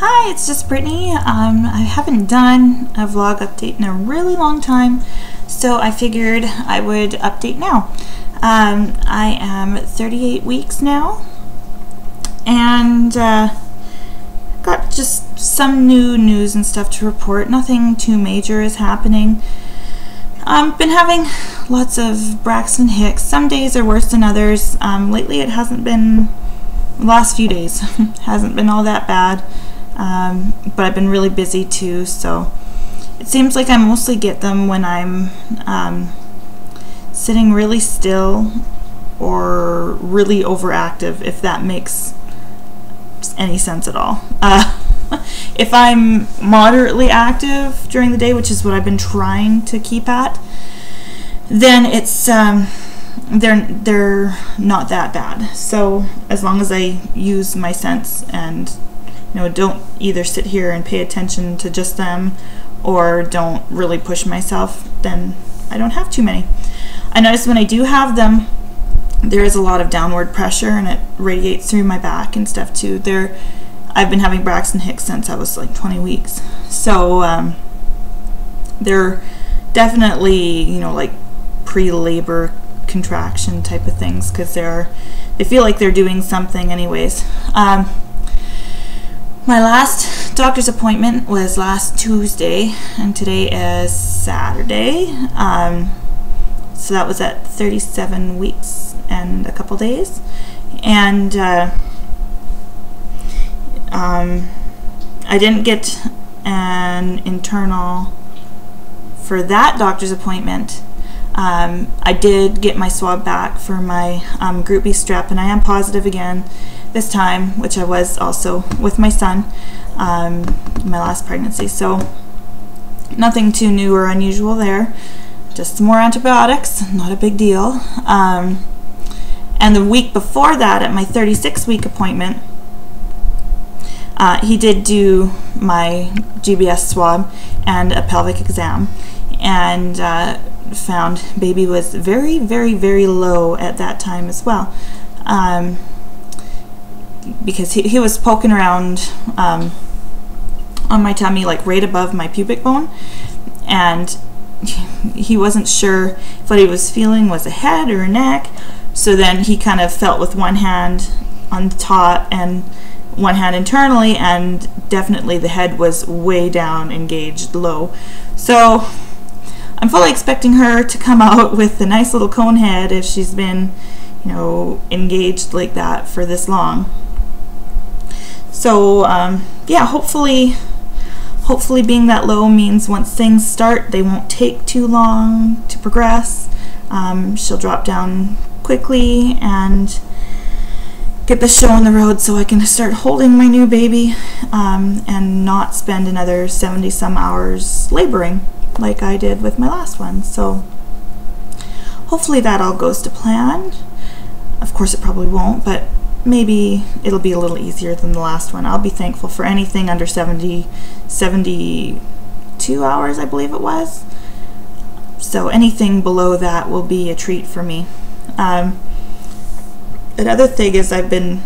Hi, it's just Brittany. I haven't done a vlog update in a really long time, so I figured I would update now. I am 38 weeks now, and got just some new news and stuff to report. Nothing too major is happening. Been having lots of Braxton Hicks. Some days are worse than others. Lately it hasn't been, the last few days, hasn't been all that bad. But I've been really busy too, so it seems like I mostly get them when I'm sitting really still or really overactive, if that makes any sense at all. If I'm moderately active during the day, which is what I've been trying to keep at, then it's they're not that bad. So as long as I use my sense and don't either sit here and pay attention to just them or don't really push myself, then I don't have too many. I notice when I do have them, there is a lot of downward pressure and it radiates through my back and stuff too. I've been having Braxton Hicks since I was like 20 weeks. So they're definitely, like pre-labor contraction type of things, because they feel like they're doing something anyways. My last doctor's appointment was last Tuesday, and today is Saturday. So that was at 37 weeks and a couple days. And I didn't get an internal for that doctor's appointment. I did get my swab back for my Group B strep, and I am positive again this time, which I was also with my son, my last pregnancy. So nothing too new or unusual there, just some more antibiotics, not a big deal. And the week before that, at my 36-week appointment, he did do my GBS swab and a pelvic exam, and found baby was very, very, very low at that time as well. Because he was poking around on my tummy, like right above my pubic bone, and he wasn't sure if what he was feeling was a head or a neck. So then he kind of felt with one hand on the top and one hand internally, and definitely the head was way down, engaged low. So I'm fully expecting her to come out with a nice little cone head if she's been engaged like that for this long. So yeah, hopefully being that low means once things start, they won't take too long to progress. She'll drop down quickly and get the show on the road, so I can start holding my new baby and not spend another 70 some hours laboring like I did with my last one. So hopefully that all goes to plan. Of course it probably won't, but maybe it'll be a little easier than the last one. I'll be thankful for anything under 72 hours, I believe it was. So anything below that will be a treat for me. Another thing is I've been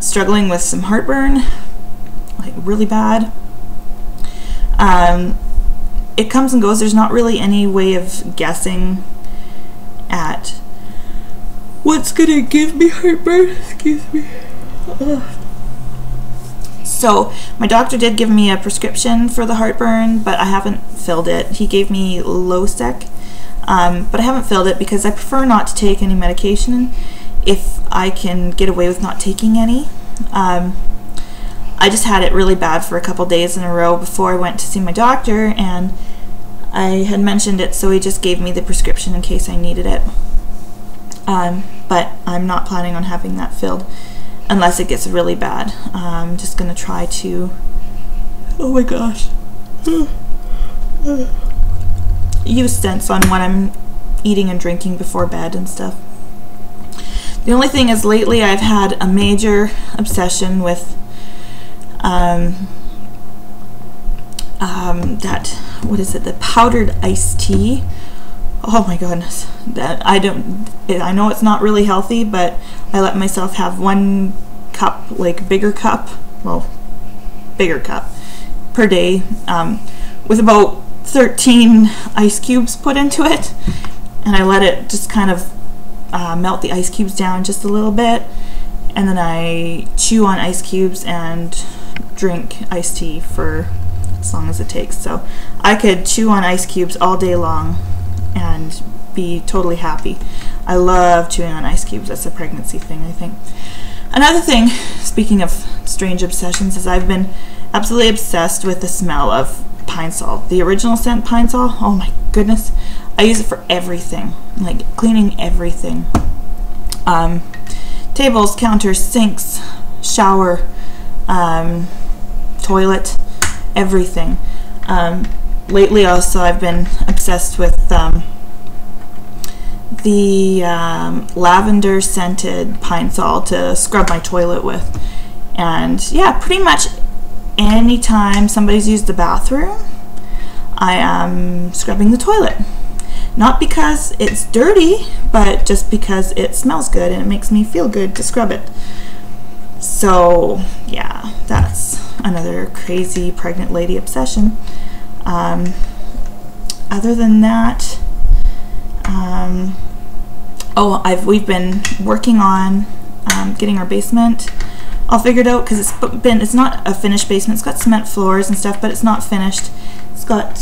struggling with some heartburn, like really bad. It comes and goes. There's not really any way of guessing at what's gonna give me heartburn. Excuse me. So my doctor did give me a prescription for the heartburn, but I haven't filled it. He gave me Losec, but I haven't filled it because I prefer not to take any medication if I can get away with not taking any. I just had it really bad for a couple days in a row before I went to see my doctor, and I had mentioned it, so he just gave me the prescription in case I needed it. But I'm not planning on having that filled unless it gets really bad. I'm just gonna try to, oh my gosh, use sense on what I'm eating and drinking before bed and stuff. The only thing is, lately I've had a major obsession with the powdered iced tea. Oh my goodness, that I know it's not really healthy, but I let myself have one cup cup, like bigger cup, well, bigger cup per day, with about 13 ice cubes put into it, and I let it just kind of melt the ice cubes down just a little bit, and then I chew on ice cubes and drink iced tea for as long as it takes. So I could chew on ice cubes all day long and be totally happy. I love chewing on ice cubes. That's a pregnancy thing, I think. Another thing, speaking of strange obsessions, is I've been absolutely obsessed with the smell of Pine Sol. The original scent Pine Sol, oh my goodness. I use it for everything, like cleaning everything. Tables, counters, sinks, shower, toilet, everything. Lately also I've been obsessed with the lavender scented Pine Sol to scrub my toilet with. And yeah, pretty much anytime somebody's used the bathroom, I am scrubbing the toilet. Not because it's dirty, but just because it smells good and it makes me feel good to scrub it. So yeah, that's another crazy pregnant lady obsession. Other than that, we've been working on getting our basement all figured out, because it's not a finished basement. It's got cement floors and stuff, but it's not finished. It's got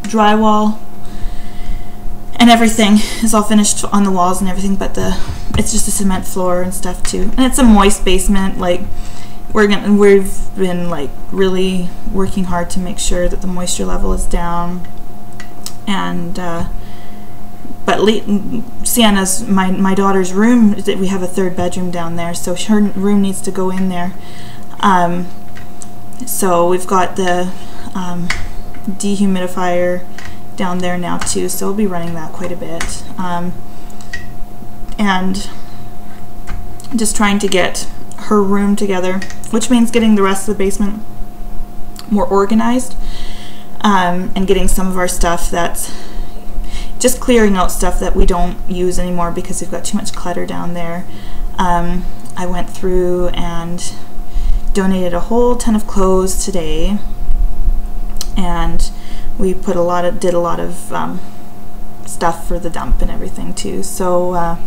drywall and everything is all finished on the walls and everything, but it's just a cement floor and stuff too. And it's a moist basement. Like we've been like really working hard to make sure that the moisture level is down. And but Sienna's, my daughter's room, we have a third bedroom down there, so her room needs to go in there. So we've got the dehumidifier down there now too, so we'll be running that quite a bit. And just trying to get her room together, which means getting the rest of the basement more organized, and getting some of our stuff that's just clearing out stuff that we don't use anymore because we've got too much clutter down there. I went through and donated a whole ton of clothes today, and we did a lot of stuff for the dump and everything too. So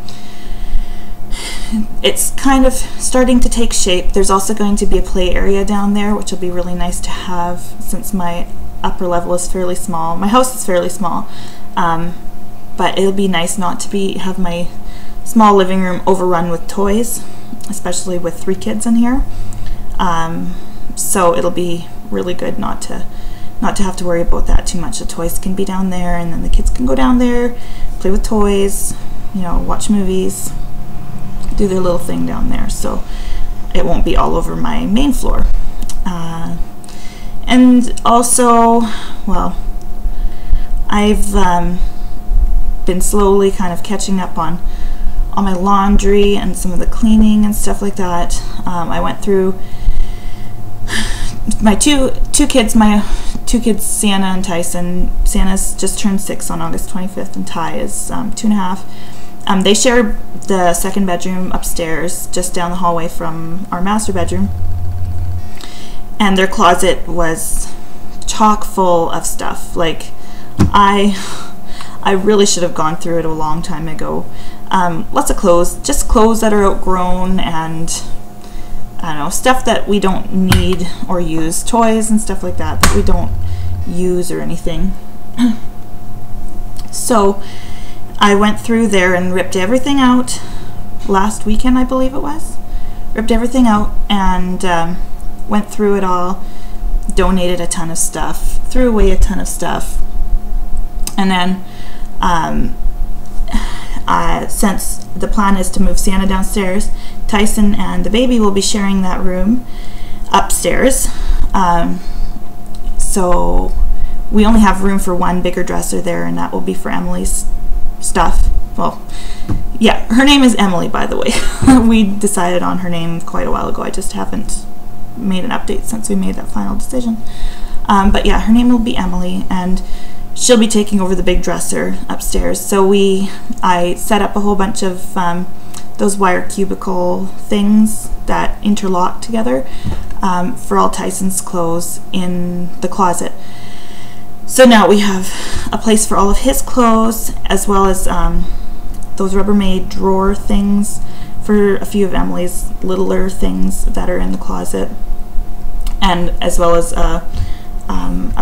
it's kind of starting to take shape. There's also going to be a play area down there, which will be really nice to have since my upper level is fairly small. My house is fairly small, but it'll be nice not to have my small living room overrun with toys, especially with 3 kids in here. So it'll be really good not to have to worry about that too much. The toys can be down there, and then the kids can go down there, play with toys, you know, watch movies, do their little thing down there. So it won't be all over my main floor. And also, well, I've been slowly kind of catching up on my laundry and some of the cleaning and stuff like that. I went through my two kids, Sienna and Tyson. Sienna's just turned 6 on August 25th, and Ty is 2.5. They share the second bedroom upstairs, just down the hallway from our master bedroom. And their closet was chock full of stuff. Like, I really should have gone through it a long time ago. Lots of clothes, just clothes that are outgrown, and I don't know, stuff that we don't need or use, toys and stuff like that we don't use or anything. So I went through there and ripped everything out last weekend, I believe it was. Ripped everything out and went through it all, donated a ton of stuff, threw away a ton of stuff, and then since the plan is to move Sienna downstairs, Tyson and the baby will be sharing that room upstairs. So we only have room for one bigger dresser there, and that will be for Emily's stuff. Well, yeah, her name is Emily, by the way. We decided on her name quite a while ago. I just haven't made an update since we made that final decision. But yeah, her name will be Emily, and she'll be taking over the big dresser upstairs. So I set up a whole bunch of those wire cubicle things that interlock together for all Tyson's clothes in the closet. So now we have a place for all of his clothes, as well as those Rubbermaid drawer things for a few of Emily's littler things that are in the closet, and as well as a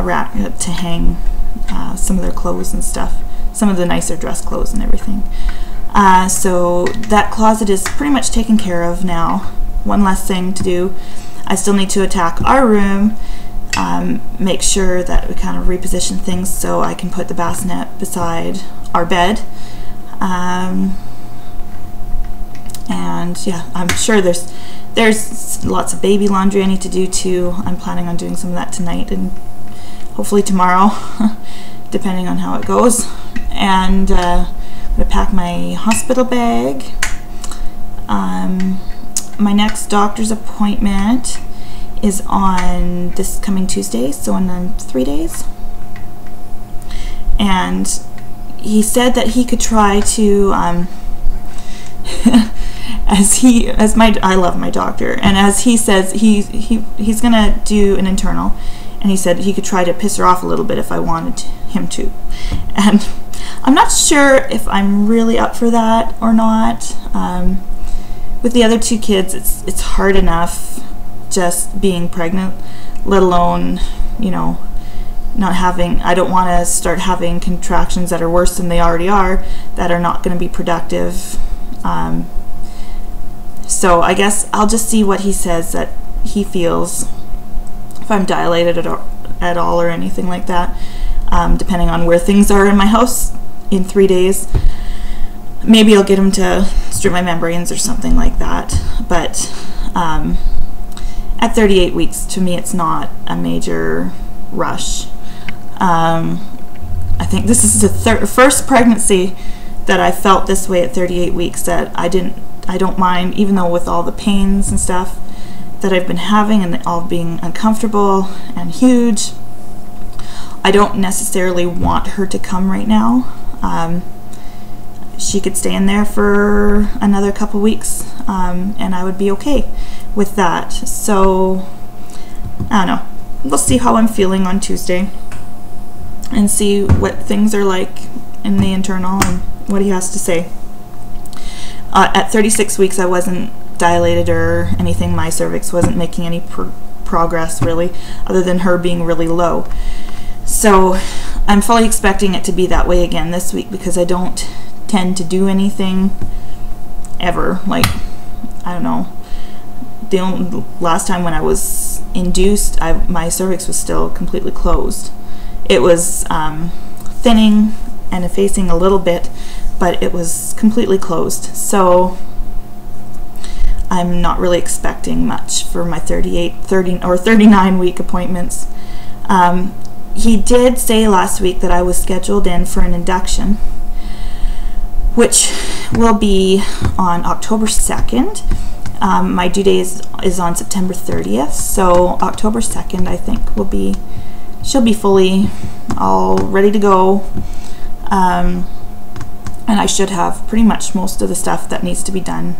rack to hang some of their clothes and stuff, some of the nicer dress clothes and everything. So that closet is pretty much taken care of now. One less thing to do. I still need to attack our room, make sure that we kind of reposition things so I can put the bassinet beside our bed. And yeah, I'm sure there's lots of baby laundry I need to do too. I'm planning on doing some of that tonight and hopefully tomorrow, depending on how it goes. And I'm gonna pack my hospital bag. My next doctor's appointment is on this coming Tuesday, so in 3 days. And he said that he could try to I love my doctor, and as he says, he's gonna do an internal, and he said he could try to piss her off a little bit if I wanted him to. And I'm not sure if I'm really up for that or not. With the other two kids, it's hard enough just being pregnant, let alone, you know, not having, I don't want to start having contractions that are worse than they already are, that are not going to be productive. So I guess I'll just see what he says that he feels, if I'm dilated at all or anything like that, depending on where things are in my house in 3 days. Maybe I'll get him to strip my membranes or something like that. But at 38 weeks, to me, it's not a major rush. I think this is the first pregnancy that I felt this way at 38 weeks, that I don't mind, even though with all the pains and stuff that I've been having and all being uncomfortable and huge, I don't necessarily want her to come right now. She could stay in there for another couple weeks, and I would be okay with that. So I don't know, we'll see how I'm feeling on Tuesday and see what things are like in the internal and what he has to say. At 36 weeks, I wasn't dilated or anything. My cervix wasn't making any progress really, other than her being really low. So I'm fully expecting it to be that way again this week, because I don't tend to do anything ever. Like, I don't know, the last time when I was induced, my cervix was still completely closed. It was thinning and effacing a little bit, but it was completely closed. So I'm not really expecting much for my 38, 30, or 39 week appointments. He did say last week that I was scheduled in for an induction, which will be on October 2nd. My due date is on September 30th, so October 2nd I think she'll be fully all ready to go. And I should have pretty much most of the stuff that needs to be done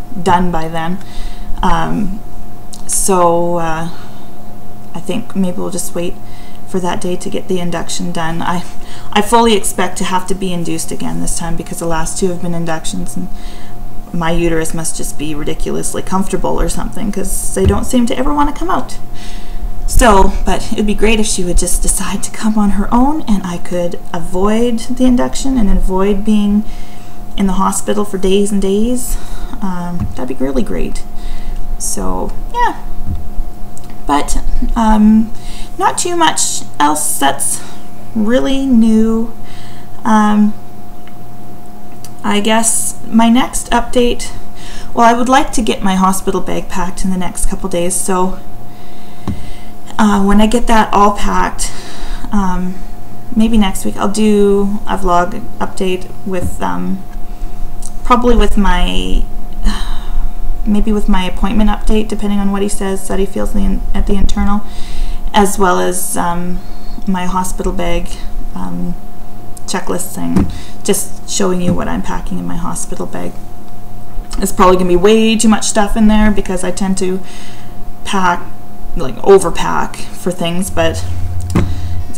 by then. So I think maybe we'll just wait for that day to get the induction done. I fully expect to have to be induced again this time, because the last two have been inductions, and my uterus must just be ridiculously comfortable or something, because they don't seem to ever want to come out. So, but it would be great if she would just decide to come on her own, and I could avoid the induction and avoid being in the hospital for days and days. That'd be really great. So yeah, but not too much else that's really new. I guess my next update, well, I would like to get my hospital bag packed in the next couple days, so when I get that all packed, maybe next week I'll do a vlog update with probably with my maybe with my appointment update, depending on what he says that he feels at the internal, as well as my hospital bag checklist thing, just showing you what I'm packing in my hospital bag. It's probably gonna be way too much stuff in there because I tend to pack, like overpack for things, but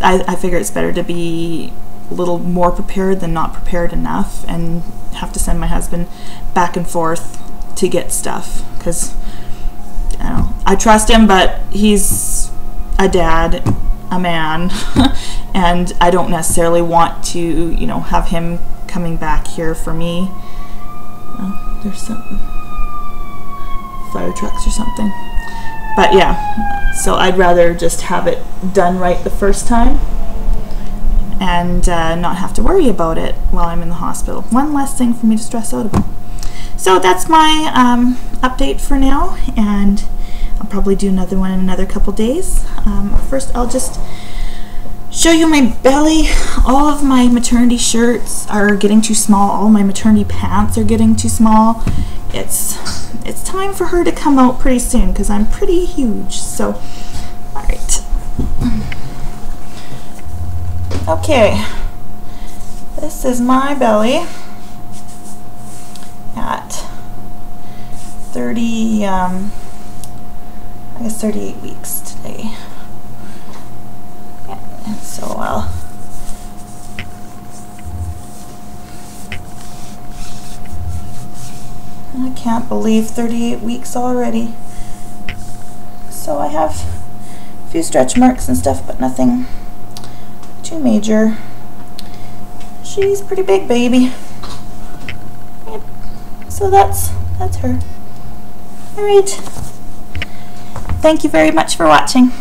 I figure it's better to be a little more prepared than not prepared enough and have to send my husband back and forth to get stuff, because I trust him, but he's a dad, a man, and I don't necessarily want to, have him coming back here for me. There's some fire trucks or something. But yeah, so I'd rather just have it done right the first time and not have to worry about it while I'm in the hospital. One less thing for me to stress out about. So that's my update for now, and I'll probably do another one in another couple days. First, I'll just show you my belly. All of my maternity shirts are getting too small. All my maternity pants are getting too small. It's time for her to come out pretty soon because I'm pretty huge. So, all right. Okay, this is my belly at 30, I guess 38 weeks today. Yeah, and so I can't believe 38 weeks already. So I have a few stretch marks and stuff, but nothing too major. She's pretty big, baby. Yep. So that's her. All right. Thank you very much for watching.